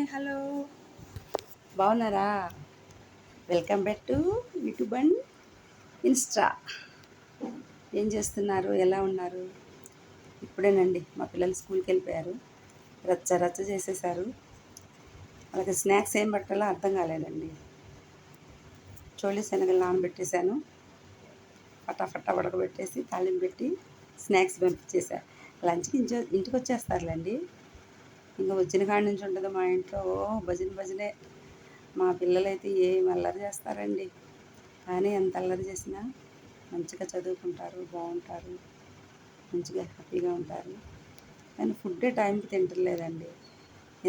Hi hello బాగున్నారా? Welcome back to YouTube and Insta. ఏం చేస్తున్నారు? ఎలా ఉన్నారు? ఇప్పుడేనండి మా పిల్లలు స్కూల్కి వెళ్ళిపోయారు. రచ్చ రచ్చ చేసేసారు. వాళ్ళకి స్నాక్స్ ఏం పట్టాలో అర్థం కాలేదండి. చోళీ శనగలు నానబెట్టేశాను. ఫటాఫటా ఉడకబెట్టేసి తాలింపు పెట్టి స్నాక్స్ పంపించేశాను. లంచ్కి ఇంటికి వచ్చేస్తారులేండి. ఇంకా వచ్చిన కాడి నుంచి ఉండదు మా ఇంట్లో భజనే. మా పిల్లలైతే ఏం అల్లరి చేస్తారండి. కానీ ఎంత అల్లరి చేసినా మంచిగా చదువుకుంటారు, బాగుంటారు, మంచిగా హ్యాపీగా ఉంటారు. కానీ ఫుడ్డే టైంకి తింటలేదండి.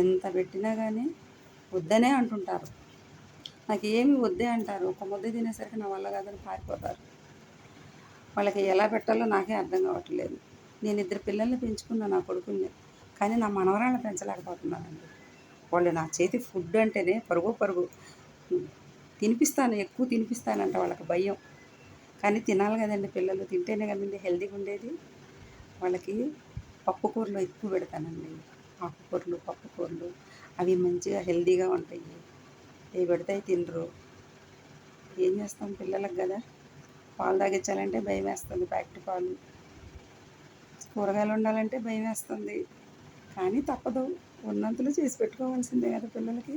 ఎంత పెట్టినా కానీ వద్దనే అంటుంటారు. నాకు ఏమి వద్దే అంటారు. ఒక ముద్ద తినేసరికి నా వల్ల కాదని పారిపోతారు. వాళ్ళకి ఎలా పెట్టాలో నాకే అర్థం కావట్లేదు. నేను 2 పిల్లల్ని పెంచుకున్నా, నా కొడుకుల్ని. కానీ నా మనవరాలను పెంచలేకపోతున్నానండి. వాళ్ళు నా చేతి ఫుడ్ అంటేనే పరుగు తినిపిస్తాను, ఎక్కువ తినిపిస్తానంట. వాళ్ళకి భయం. కానీ తినాలి కదండి పిల్లలు, తింటేనే కదండి హెల్తీగా ఉండేది. వాళ్ళకి పప్పుకూరలు ఎక్కువ పెడతానండి. ఆకుకూరలు, పప్పుకూరలు అవి మంచిగా హెల్తీగా ఉంటాయి. అవి పెడితే తినరు. ఏం చేస్తాం పిల్లలకు కదా. పాలు తాగించాలంటే భయం వేస్తుంది, ప్యాకెట్ పాలు. కూరగాయలు ఉండాలంటే భయం వేస్తుంది. కానీ తప్పదు, ఉన్నంతలో చేసి పెట్టుకోవాల్సిందే కదా పిల్లలకి.